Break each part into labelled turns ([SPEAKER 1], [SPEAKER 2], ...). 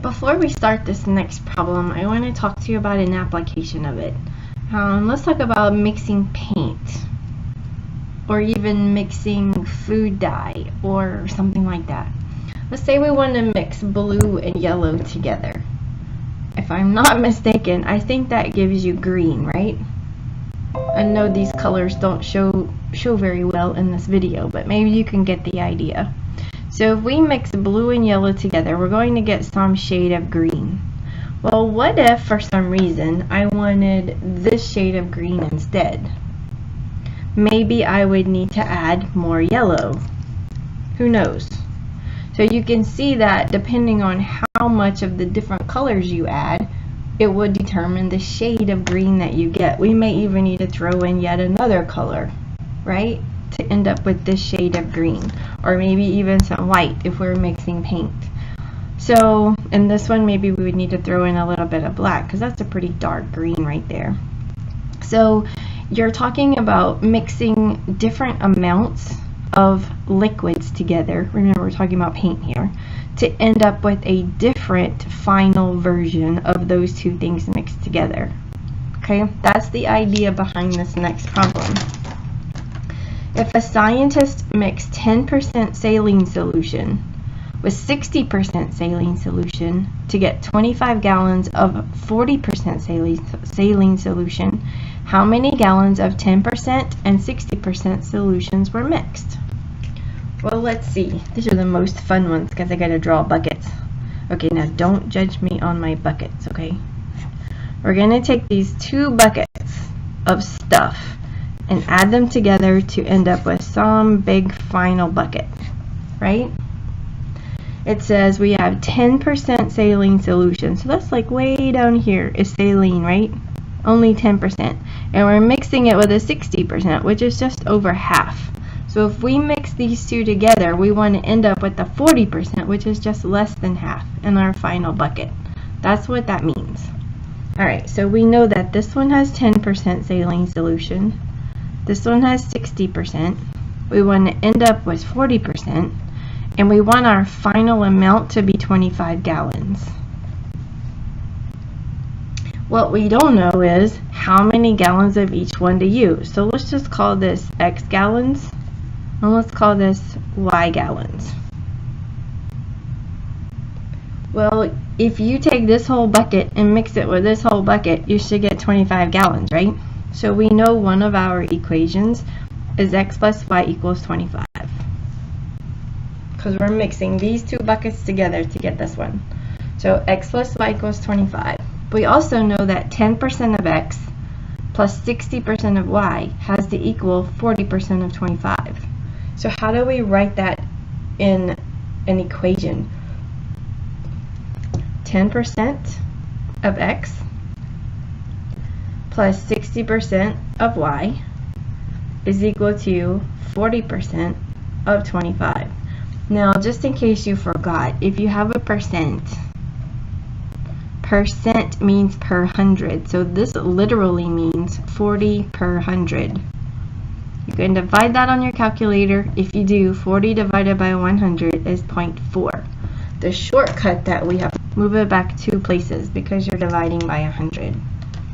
[SPEAKER 1] Before we start this next problem, I want to talk to you about an application of it. Let's talk about mixing paint, or even mixing food dye, or something like that. Let's say we want to mix blue and yellow together. If I'm not mistaken, I think that gives you green, right? I know these colors don't show very well in this video, but maybe you can get the idea. So if we mix blue and yellow together, we're going to get some shade of green. Well, what if for some reason I wanted this shade of green instead? Maybe I would need to add more yellow. Who knows? So you can see that depending on how much of the different colors you add, it would determine the shade of green that you get. We may even need to throw in yet another color, right, to end up with this shade of green, or maybe even some white if we're mixing paint. So in this one, maybe we would need to throw in a little bit of black, because that's a pretty dark green right there. So you're talking about mixing different amounts of liquids together. Remember, we're talking about paint here, to end up with a different final version of those two things mixed together. Okay, that's the idea behind this next problem. If a scientist mixed 10% saline solution with 60% saline solution to get 25 gallons of 40% saline solution, how many gallons of 10% and 60% solutions were mixed? Well, let's see. These are the most fun ones because I got to draw buckets. Okay, now don't judge me on my buckets, okay? We're going to take these two buckets of stuff and add them together to end up with some big final bucket, right? It says we have 10% saline solution, so that's like way down here is saline, right? Only 10%, and we're mixing it with a 60%, which is just over half. So if we mix these two together, we want to end up with the 40%, which is just less than half in our final bucket. That's what that means. Alright, so we know that this one has 10% saline solution. This one has 60%. We want to end up with 40%. And we want our final amount to be 25 gallons. What we don't know is how many gallons of each one to use. So let's just call this X gallons. And let's call this Y gallons. Well, if you take this whole bucket and mix it with this whole bucket, you should get 25 gallons, right? So we know one of our equations is X plus Y equals 25. Because we're mixing these two buckets together to get this one. So X plus Y equals 25. We also know that 10% of X plus 60% of Y has to equal 40% of 25. So how do we write that in an equation? 10% of X plus 60% of Y is equal to 40% of 25. Now, just in case you forgot, if you have a percent means per 100. So this literally means 40 per 100. You can divide that on your calculator. If you do, 40 divided by 100 is 0.4. The shortcut that we have, move it back 2 places because you're dividing by 100.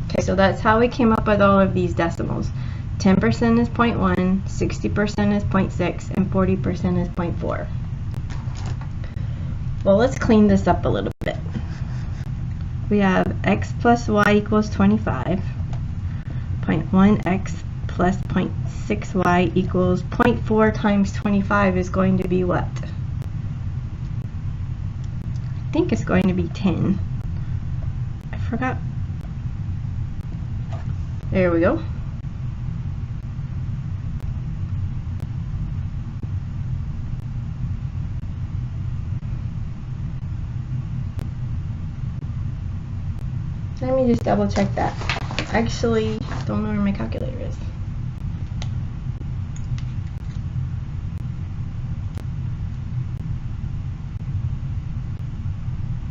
[SPEAKER 1] Okay, so that's how we came up with all of these decimals. 10% is 0.1, 60% is 0.6, and 40% is 0.4. Well, let's clean this up a little bit. We have X plus Y equals 25. 0.1X plus 0.6Y equals 0.4 times 25 is going to be what? I think it's going to be 10. I forgot. There we go. Let me just double check that. I actually don't know where my calculator is.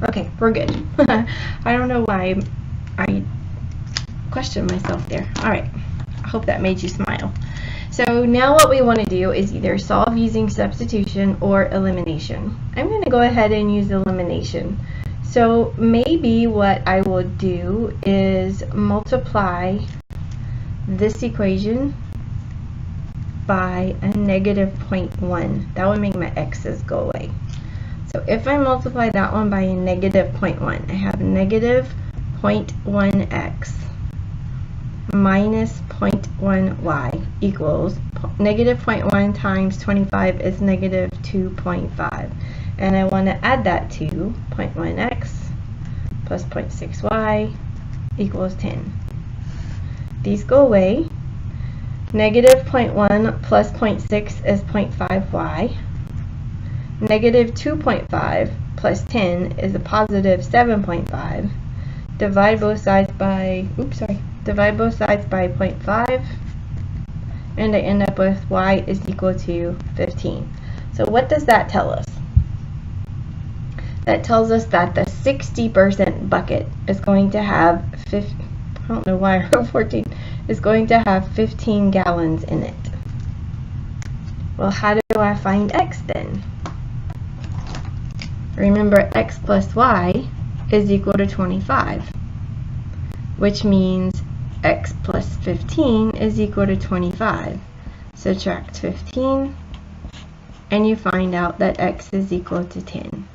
[SPEAKER 1] Okay, we're good. I don't know why I questioned myself there. Alright, I hope that made you smile. So now what we want to do is either solve using substitution or elimination. I'm going to go ahead and use elimination. So maybe what I will do is multiply this equation by a negative 0.1. That would make my x's go away. So if I multiply that one by a negative 0.1, I have negative 0.1x minus 0.1y equals negative 0.1 times 25 is negative 2.5. And I want to add that to 0.1x plus 0.6y equals 10. These go away. Negative 0.1 plus 0.6 is 0.5y. Negative 2.5 plus 10 is a positive 7.5. Divide both sides by, divide both sides by 0.5, and I end up with y is equal to 15. So what does that tell us? That tells us that the 60% bucket is going to have, I don't know why I wrote 14, is going to have 15 gallons in it. Well, how do I find x then? Remember, x plus y is equal to 25, which means x plus 15 is equal to 25. Subtract 15, and you find out that x is equal to 10.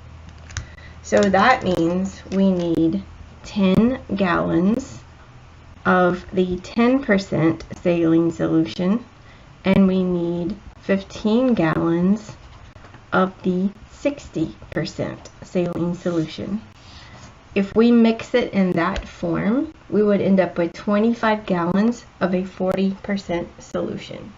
[SPEAKER 1] So that means we need 10 gallons of the 10% saline solution, and we need 15 gallons of the 60% saline solution. If we mix it in that form, we would end up with 25 gallons of a 40% solution.